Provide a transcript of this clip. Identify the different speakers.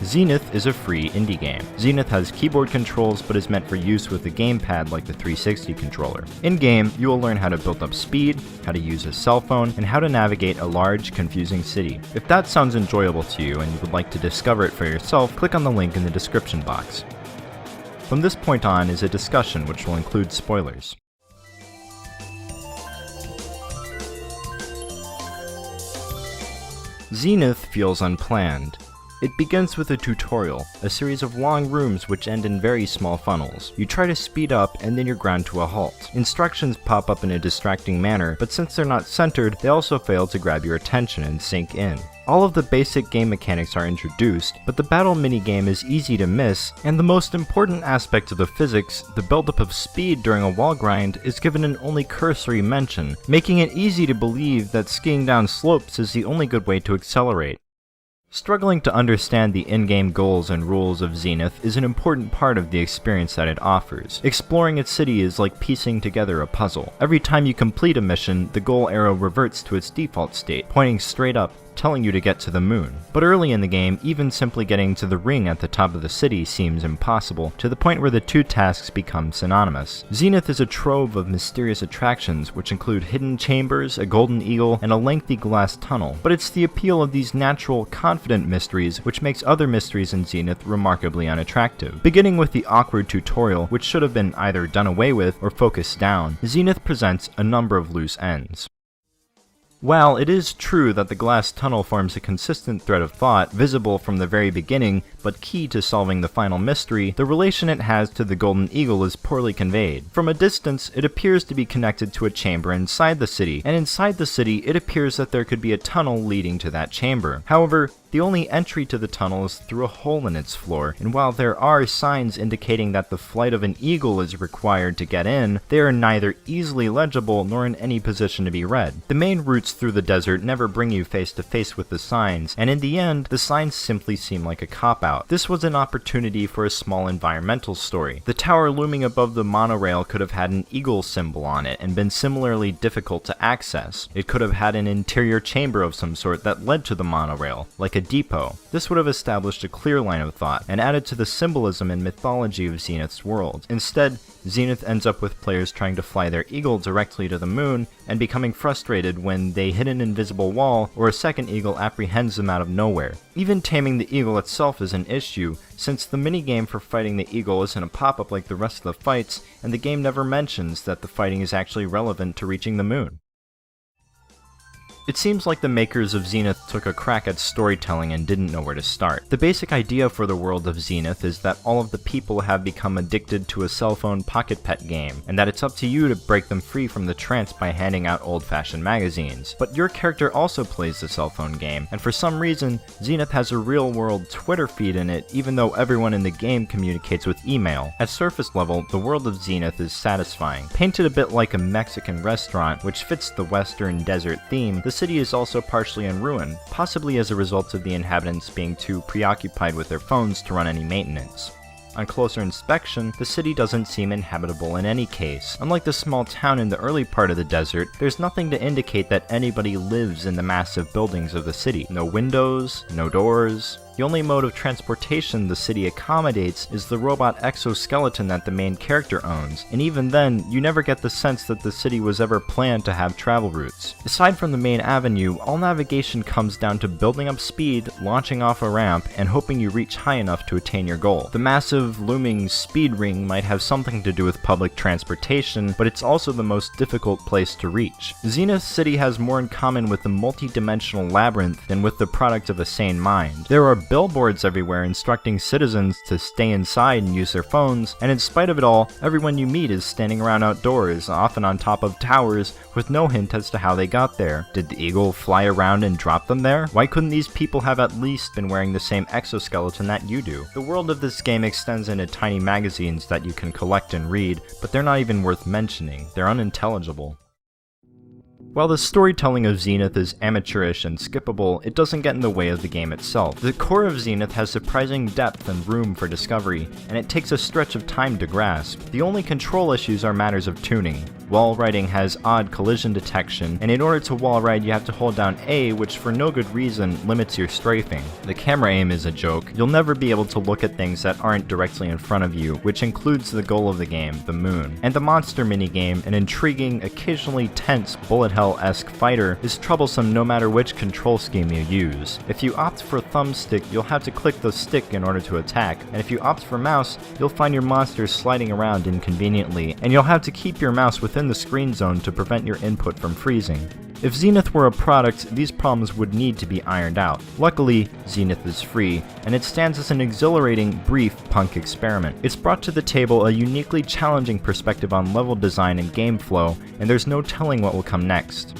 Speaker 1: Zeneth is a free indie game. Zeneth has keyboard controls but is meant for use with a gamepad like the 360 controller. In-game, you will learn how to build up speed, how to use a cell phone, and how to navigate a large, confusing city. If that sounds enjoyable to you and you would like to discover it for yourself, click on the link in the description box. From this point on is a discussion which will include spoilers. Zeneth feels unplanned. It begins with a tutorial, a series of long rooms which end in very small funnels. You try to speed up and then you're ground to a halt. Instructions pop up in a distracting manner, but since they're not centered, they also fail to grab your attention and sink in. All of the basic game mechanics are introduced, but the battle minigame is easy to miss, and the most important aspect of the physics, the buildup of speed during a wall grind, is given an only cursory mention, making it easy to believe that skiing down slopes is the only good way to accelerate. Struggling to understand the in-game goals and rules of Zeneth is an important part of the experience that it offers. Exploring its city is like piecing together a puzzle. Every time you complete a mission, the goal arrow reverts to its default state, pointing straight up, telling you to get to the moon. But early in the game, even simply getting to the ring at the top of the city seems impossible, to the point where the two tasks become synonymous. Zeneth is a trove of mysterious attractions, which include hidden chambers, a golden eagle, and a lengthy glass tunnel. But it's the appeal of these natural, confident mysteries which makes other mysteries in Zeneth remarkably unattractive. Beginning with the awkward tutorial, which should have been either done away with or focused down, Zeneth presents a number of loose ends. While it is true that the glass tunnel forms a consistent thread of thought, visible from the very beginning, but key to solving the final mystery, the relation it has to the golden eagle is poorly conveyed. From a distance, it appears to be connected to a chamber inside the city, and inside the city, it appears that there could be a tunnel leading to that chamber. However, the only entry to the tunnel is through a hole in its floor, and while there are signs indicating that the flight of an eagle is required to get in, they are neither easily legible nor in any position to be read. The main routes through the desert never bring you face to face with the signs, and in the end, the signs simply seem like a cop-out. This was an opportunity for a small environmental story. The tower looming above the monorail could have had an eagle symbol on it and been similarly difficult to access. It could have had an interior chamber of some sort that led to the monorail, like a depot. This would have established a clear line of thought and added to the symbolism and mythology of Zeneth's world. Instead, Zeneth ends up with players trying to fly their eagle directly to the moon and becoming frustrated when they hit an invisible wall or a second eagle apprehends them out of nowhere. Even taming the eagle itself is an issue, since the minigame for fighting the eagle isn't a pop-up like the rest of the fights, and the game never mentions that the fighting is actually relevant to reaching the moon. It seems like the makers of Zeneth took a crack at storytelling and didn't know where to start. The basic idea for the world of Zeneth is that all of the people have become addicted to a cell phone pocket pet game, and that it's up to you to break them free from the trance by handing out old-fashioned magazines. But your character also plays the cell phone game, and for some reason, Zeneth has a real-world Twitter feed in it, even though everyone in the game communicates with email. At surface level, the world of Zeneth is satisfying. Painted a bit like a Mexican restaurant, which fits the western desert theme, the city is also partially in ruin, possibly as a result of the inhabitants being too preoccupied with their phones to run any maintenance. On closer inspection, the city doesn't seem inhabitable in any case. Unlike the small town in the early part of the desert, there's nothing to indicate that anybody lives in the massive buildings of the city. No windows, no doors. The only mode of transportation the city accommodates is the robot exoskeleton that the main character owns, and even then, you never get the sense that the city was ever planned to have travel routes. Aside from the main avenue, all navigation comes down to building up speed, launching off a ramp, and hoping you reach high enough to attain your goal. The massive, looming speed ring might have something to do with public transportation, but it's also the most difficult place to reach. Zenith City has more in common with the multi-dimensional labyrinth than with the product of a sane mind. There are billboards everywhere instructing citizens to stay inside and use their phones, and in spite of it all, everyone you meet is standing around outdoors, often on top of towers, with no hint as to how they got there. Did the eagle fly around and drop them there? Why couldn't these people have at least been wearing the same exoskeleton that you do? The world of this game extends into tiny magazines that you can collect and read, but they're not even worth mentioning. They're unintelligible. While the storytelling of Zeneth is amateurish and skippable, it doesn't get in the way of the game itself. The core of Zeneth has surprising depth and room for discovery, and it takes a stretch of time to grasp. The only control issues are matters of tuning. Wall riding has odd collision detection, and in order to wall ride you have to hold down A, which for no good reason limits your strafing. The camera aim is a joke. You'll never be able to look at things that aren't directly in front of you, which includes the goal of the game, the moon. And the monster minigame, an intriguing, occasionally tense bullet hell-esque fighter, is troublesome no matter which control scheme you use. If you opt for thumbstick, you'll have to click the stick in order to attack, and if you opt for mouse, you'll find your monsters sliding around inconveniently, and you'll have to keep your mouse within the screen zone to prevent your input from freezing. If Zenith were a product, these problems would need to be ironed out. Luckily, Zenith is free, and it stands as an exhilarating, brief punk experiment. It's brought to the table a uniquely challenging perspective on level design and game flow, and there's no telling what will come next.